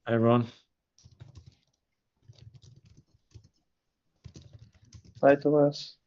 Hi, everyone. Hi, Thomas.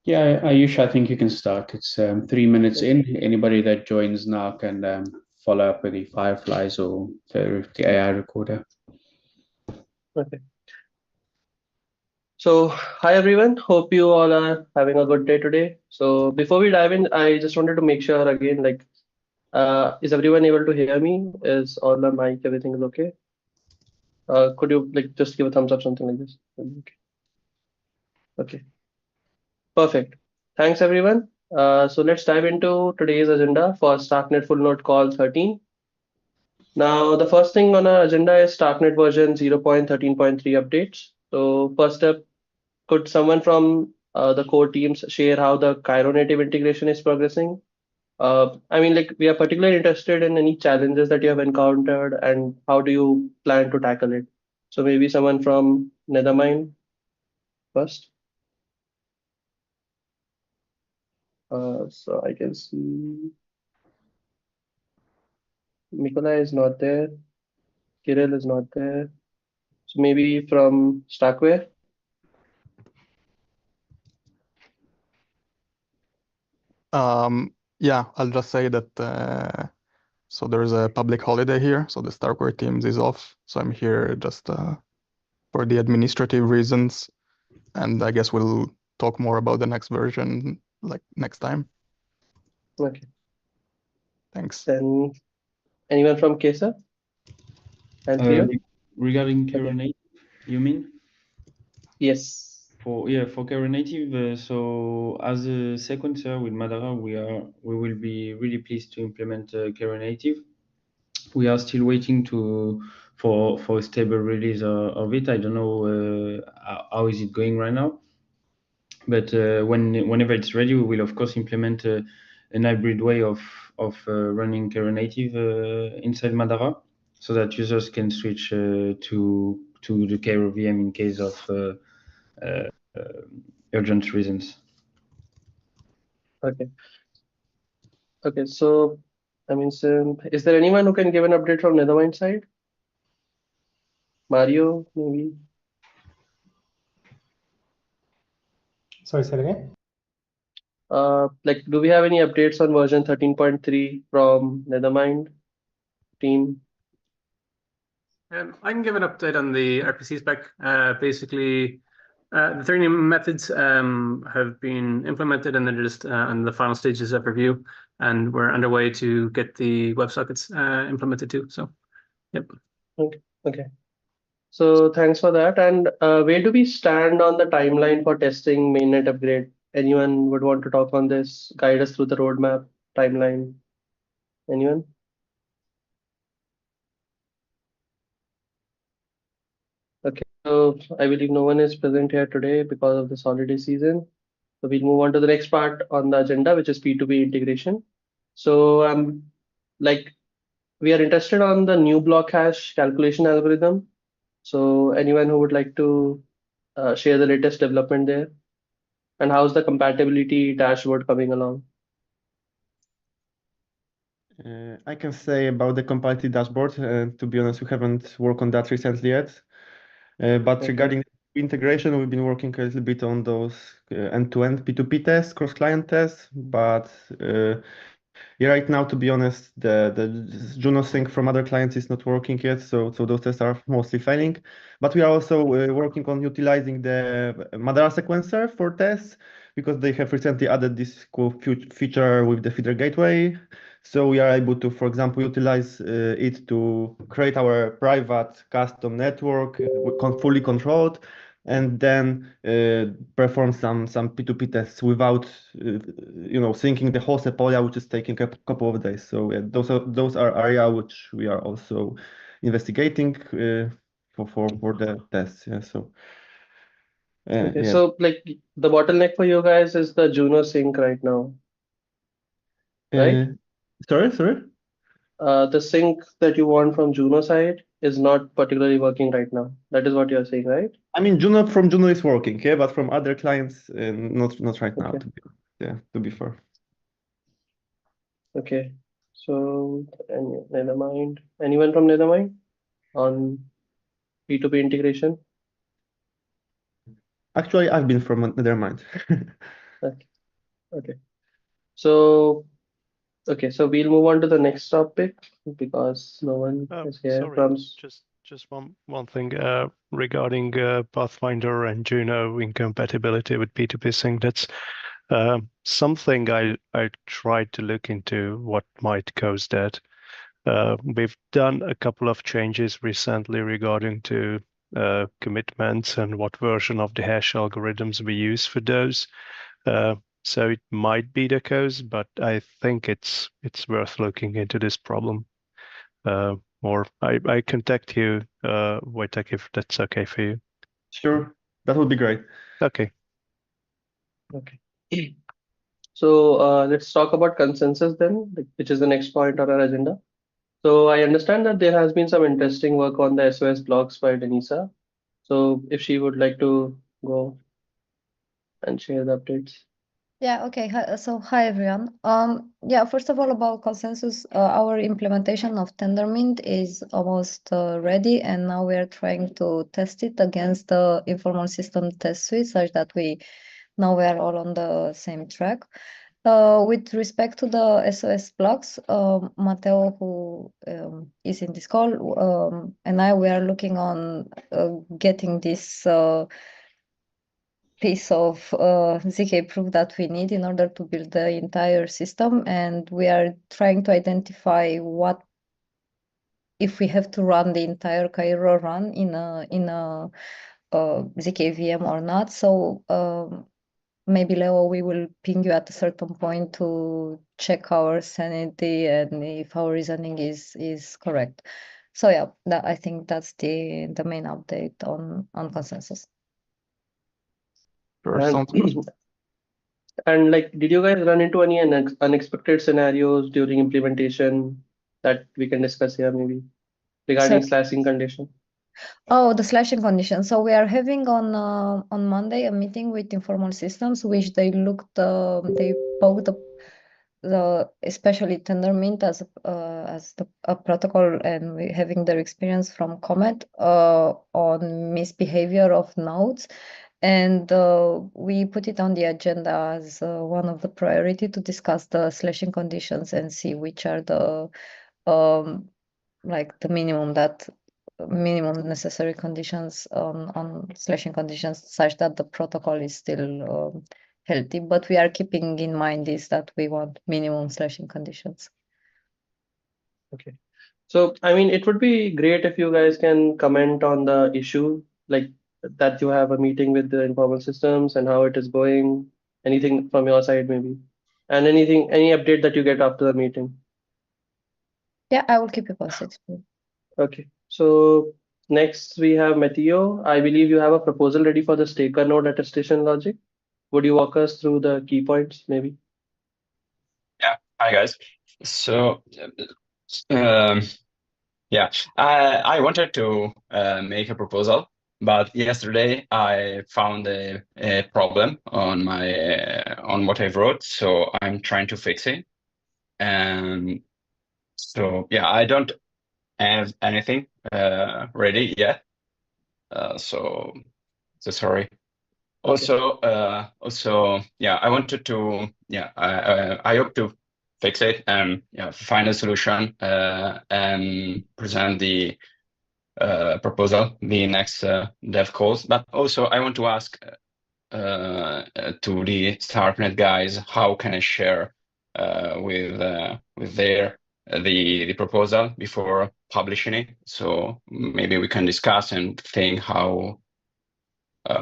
Yeah, Ayush, I think you can start. It's 3 minutes in. Anybody that joins now can follow up with the Fireflies or the AI recorder. Okay. So, hi everyone. Hope you all are having a good day today. So, before we dive in, I just wanted to make sure again, is everyone able to hear me? Is all the mic, everything is okay? Could you just give a thumbs up, something like this? Okay. Okay. Perfect. Thanks everyone. So let's dive into today's agenda for Starknet Full Node Call 13. Now, the first thing on our agenda is Starknet version 0.13.3 updates. So first up, could someone from the core teams share how the Cairo native integration is progressing? We are particularly interested in any challenges that you have encountered and how do you plan to tackle it? So maybe someone from Nethermind first. So I can see Nikolai is not there. Kirill is not there. So maybe from Starkware. Yeah, I'll just say that so there's a public holiday here, so the Starknet Teams is off. So I'm here just for the administrative reasons, and I guess we'll talk more about the next version like next time. Okay. Thanks. Then anyone from Kesa? And Theo? Regarding Cairo native, you mean? Yes. For Cairo native, so as a sequencer with Madara, we will be really pleased to implement Cairo native. We are still waiting for a stable release of it. I don't know how is it going right now, but whenever it's ready, we will of course implement an hybrid way of running Cairo native inside Madara, so that users can switch to the Cairo VM in case of urgent reasons. Okay. Okay. So, is there anyone who can give an update from Nethermind side? Mario, maybe? Sorry, say it again. Do we have any updates on version 13.3 from Nethermind team? I can give an update on the RPC spec. Basically, the 3 new methods have been implemented and they're just in the final stages of review, and we're underway to get the WebSockets implemented too. So, yep. Okay. So thanks for that. And where do we stand on the timeline for testing mainnet upgrade? Anyone would want to talk on this? Guide us through the roadmap timeline. Anyone? Okay, so I believe no one is present here today because of this holiday season. So we'll move on to the next part on the agenda, which is P2P integration. So we are interested on the new block hash calculation algorithm. So anyone who would like to share the latest development there? And how's the compatibility dashboard coming along? I can say about the compatibility dashboard. To be honest, we haven't worked on that recently yet. But Okay. regarding integration, we've been working a little bit on those end-to-end P2P tests, cross-client tests. But yeah, right now, to be honest, the Juno sync from other clients is not working yet, so those tests are mostly failing. But we are also working on utilizing the Madara sequencer for tests, because they have recently added this cool feature with the feeder gateway. So we are able to, for example, utilize it to create our private custom network, fully controlled, and then perform some P2P tests without syncing the whole Sepolia, which is taking a couple of days. So yeah, those are areas which we are also investigating for the tests. Yeah. So Okay. yeah. So the bottleneck for you guys is the Juno sync right now, right? Sorry. The sync that you want from Juno side is not particularly working right now. That is what you're saying, right? I mean, from Juno is working, yeah, but from other clients, not right now. Okay. To be fair. Okay. So, Nethermind. Anyone from Nethermind on P2P integration? Actually, I've been from Nethermind. Okay. So, okay, so we'll move on to the next topic because no one is here Sorry, from. just one thing regarding Pathfinder and Juno incompatibility with P2P singlets. Something I tried to look into what might cause that. We've done a couple of changes recently regarding to commitments and what version of the hash algorithms we use for those. So it might be the cause, but I think it's worth looking into this problem. Or I contact you, Wojtek, if that's okay for you. Sure, that would be great. Okay. Okay. So let's talk about consensus then, which is the next point on our agenda. So I understand that there has been some interesting work on the SOS blogs by Denisa. So if she would like to go and share the updates. Yeah, okay. Hi everyone. Yeah, first of all about consensus, our implementation of Tendermint is almost ready, and now we are trying to test it against the informal system test suite such that we are all on the same track. With respect to the SOS blocks, Matteo, who is in this call, and we are looking on getting this piece of ZK proof that we need in order to build the entire system, and we are trying to identify what if we have to run the entire Cairo run in a ZK VM or not. So maybe Leo, we will ping you at a certain point to check our sanity and if our reasoning is correct. So yeah, I think that's the main update on consensus. Sure, And, sounds good. and like, did you guys run into any unexpected scenarios during implementation that we can discuss here maybe regarding slashing condition? Oh, the slashing condition. So we are having on Monday a meeting with informal systems, which they poked the especially Tendermint as a protocol, and we having their experience from Comet on misbehavior of nodes, and we put it on the agenda as one of the priority to discuss the slashing conditions and see which are the like the minimum necessary conditions on slashing conditions such that the protocol is still healthy, but we are keeping in mind is that we want minimum slashing conditions. Okay. So, I mean, it would be great if you guys can comment on the issue, like that you have a meeting with the informal systems and how it is going, anything from your side maybe, and any update that you get after the meeting. Yeah, I will keep you posted. Okay. So next we have Matteo. I believe you have a proposal ready for the staker node attestation logic. Would you walk us through the key points maybe? Yeah. Hi guys. So yeah, I wanted to make a proposal, but yesterday I found a problem on on what I wrote, so I'm trying to fix it. And so yeah, I don't have anything ready yet. So sorry. Also, yeah, I wanted to, yeah, I hope to fix it and find a solution and present the proposal the next dev calls. But also, I want to ask to the Starknet guys, how can I share with the proposal before publishing it? So maybe we can discuss and think how.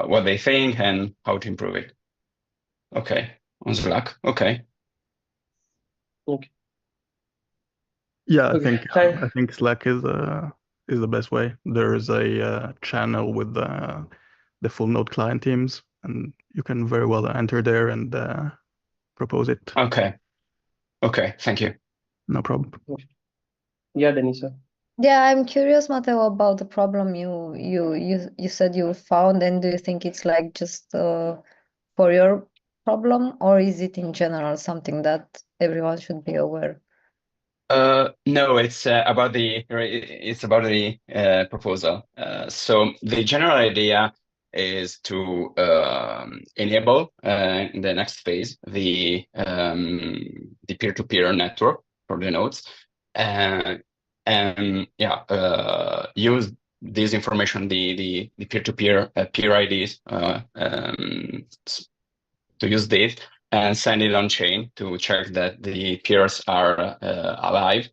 What they think and how to improve it. Okay, on Slack. Okay. Okay. Yeah, Okay. I think Slack is the best way. There is a channel with the full node client teams, and you can very well enter there and propose it. Okay. Okay. Thank you. No problem. Yeah, Denisa. Yeah, I'm curious, Matteo, about the problem you said you found, and do you think it's like just for your problem, or is it in general something that everyone should be aware? No, it's about the proposal. So the general idea is to enable in the next phase the peer-to-peer network for the nodes, and use this information, the peer-to-peer peer IDs, to use this and send it on chain to check that the peers are alive.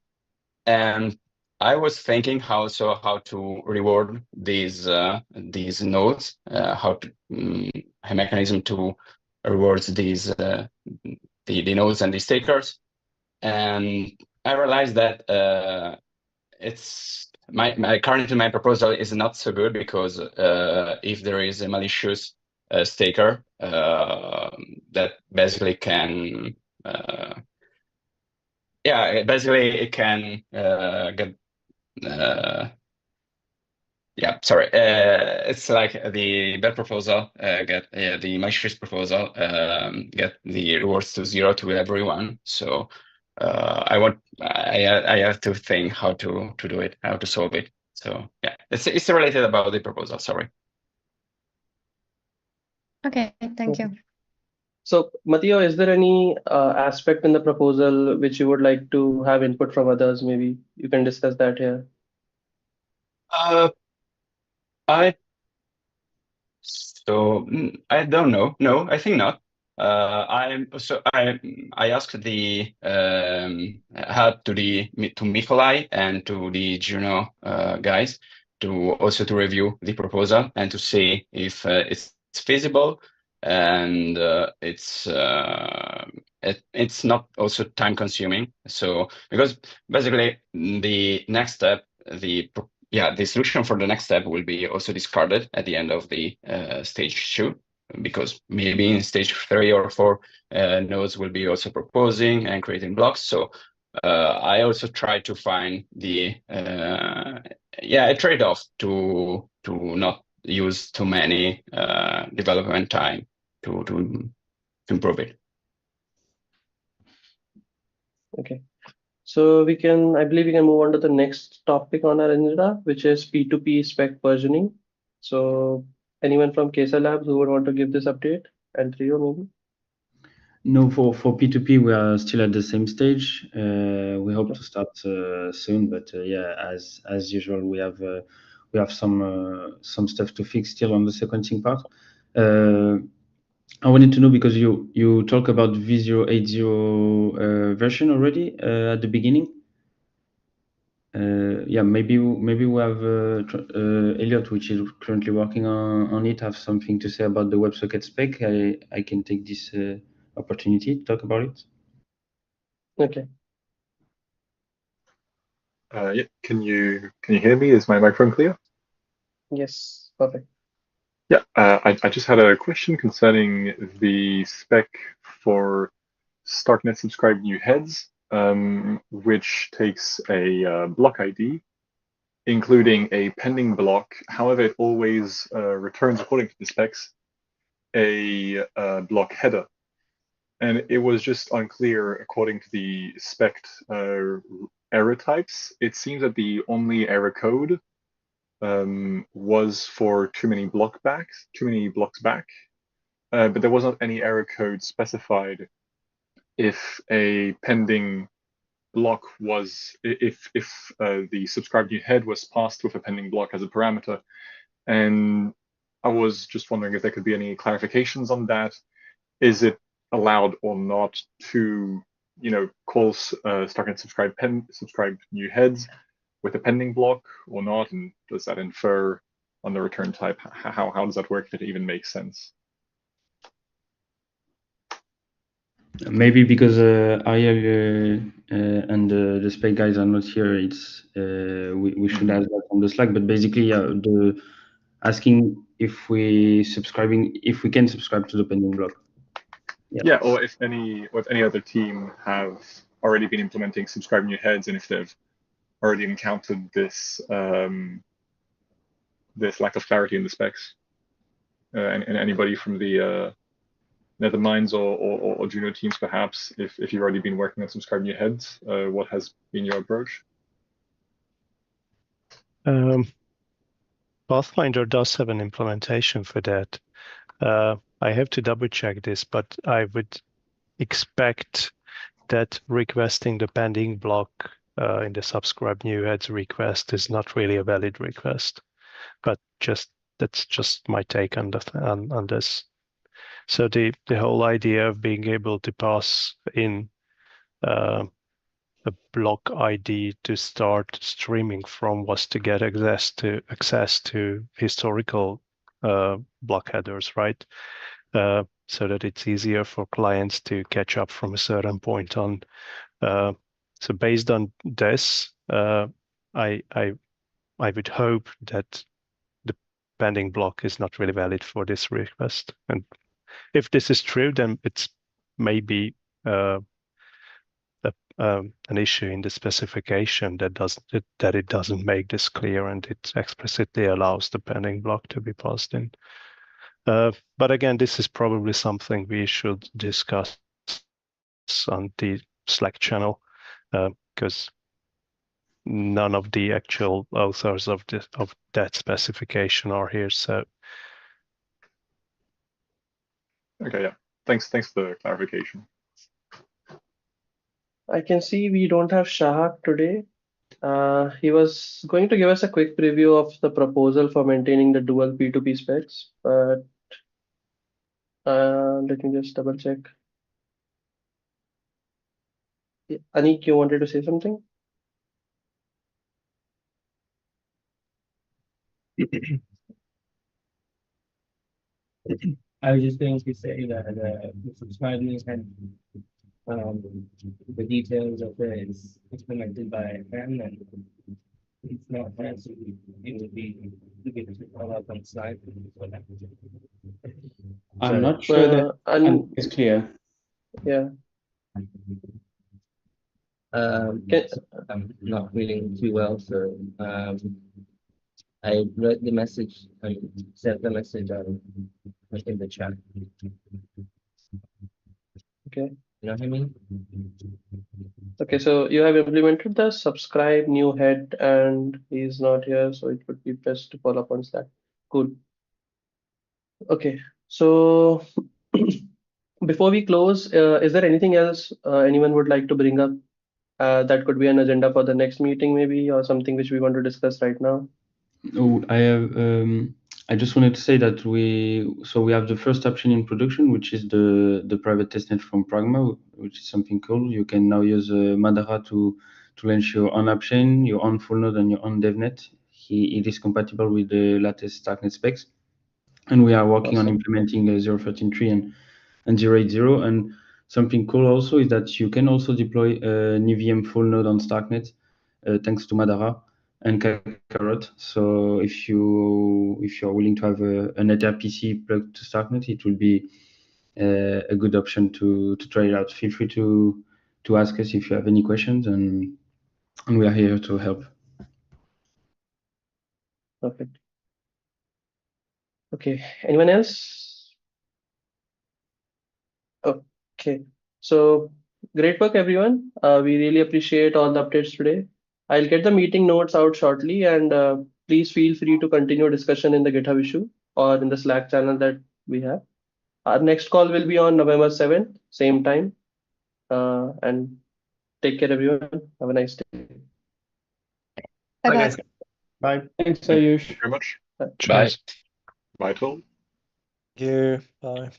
And I was thinking how to reward these nodes, how to a mechanism to reward these the nodes and the stakers. And I realized that it's currently my proposal is not so good, because if there is a malicious staker that basically can it can get it's like the bad proposal get the malicious proposal get the rewards to 0 to everyone. So I have to think how to do it, how to solve it. So yeah, it's related about the proposal. Sorry. Okay, thank you. So, Matteo, is there any aspect in the proposal which you would like to have input from others? Maybe you can discuss that here. I don't know. No, I think not. I asked the help to Mikolai and to the Juno guys to review the proposal and to see if it's feasible, and it's not also time consuming. So because basically the next step, the solution for the next step will be also discarded at the end of the stage 2, because maybe in stage 3 or 4 nodes will be also proposing and creating blocks. So I also try to find the a trade-off to not use too many development time to improve it. Okay. So I believe we can move on to the next topic on our agenda, which is P2P spec versioning. So anyone from Kesa Labs who would want to give this update? And Trio, maybe? No, for P2P, we are still at the same stage. We hope to start soon, but as usual, we have some stuff to fix still on the sequencing part. I wanted to know, because you talk about V080 version already at the beginning. Maybe we have Elliot, which is currently working on it, have something to say about the WebSocket spec. I can take this opportunity to talk about it. Okay. Yeah. Can you hear me? Is my microphone clear? Yes, perfect. Yeah. I just had a question concerning the spec for Starknet subscribe new heads, which takes a block ID, including a pending block. However, it always returns, according to the specs, a block header. And it was just unclear, according to the spec error types. It seems that the only error code was for too many blocks back, but there wasn't any error code specified if a pending block was, if the subscribe new head was passed with a pending block as a parameter. And I was just wondering if there could be any clarifications on that. Is it allowed or not to, call Starknet subscribe new heads with a pending block or not? And does that infer on the return type? How does that work, if it even makes sense? Maybe because Ariel and the spec guys are not here, it's we should ask that on the Slack. But basically, asking if we can subscribe to the pending block. Yeah, or if any other team have already been implementing subscribe new heads, and if they've already encountered this this lack of clarity in the specs, and anybody from the Netherminds or Juno teams, perhaps, if you've already been working on subscribe new heads, what has been your approach? Pathfinder does have an implementation for that. I have to double check this, but I would expect that requesting the pending block in the subscribe new heads request is not really a valid request. But that's just my take on this. So the whole idea of being able to pass in a block ID to start streaming from was to get access to historical block headers, right? So that it's easier for clients to catch up from a certain point on. So based on this, I would hope that the pending block is not really valid for this request. And if this is true, then it's maybe an issue in the specification that it doesn't make this clear and it explicitly allows the pending block to be passed in. But again, this is probably something we should discuss on the Slack channel because none of the actual authors of that specification are here. So okay, yeah. Thanks for the clarification. I can see we don't have Shahak today. He was going to give us a quick preview of the proposal for maintaining the dual P2P specs, but let me just double check. Anik, you wanted to say something? I was just going to say that the subscribe news had the details of it is implemented by him, and it's not fancy. It would be good to follow up on Slack. I'm not sure that it's clear. Yeah. I'm not feeling too well, so I read the message and sent the message in the chat. Okay. You know what I mean? Okay, so you have implemented the subscribe new head and he's not here, so it would be best to follow up on Slack. Cool. Okay, so before we close, is there anything else anyone would like to bring up that could be an agenda for the next meeting maybe, or something which we want to discuss right now? Oh, I just wanted to say that we have the first option in production, which is the private testnet from Pragma, which is something cool. You can now use Madara to launch your own app chain, your own full node, and your own devnet. It is compatible with the latest Starknet specs, and we are working on implementing 0.13.3 and 0.8.0. And something cool also is that you can also deploy an EVM full node on Starknet thanks to Madara and Kakarot. So if you're willing to have a NetApp plugged to Starknet, it will be a good option to try it out. Feel free to ask us if you have any questions, and we are here to help. Perfect. Okay, anyone else? Okay, so great work, everyone. We really appreciate all the updates today. I'll get the meeting notes out shortly, and please feel free to continue discussion in the GitHub issue or in the Slack channel that we have. Our next call will be on November 7th, same time. And take care, everyone. Have a nice day. Bye, guys. Bye. Thanks, Ayush. Thank you very much. Bye. Bye, Tom. yeah, bye.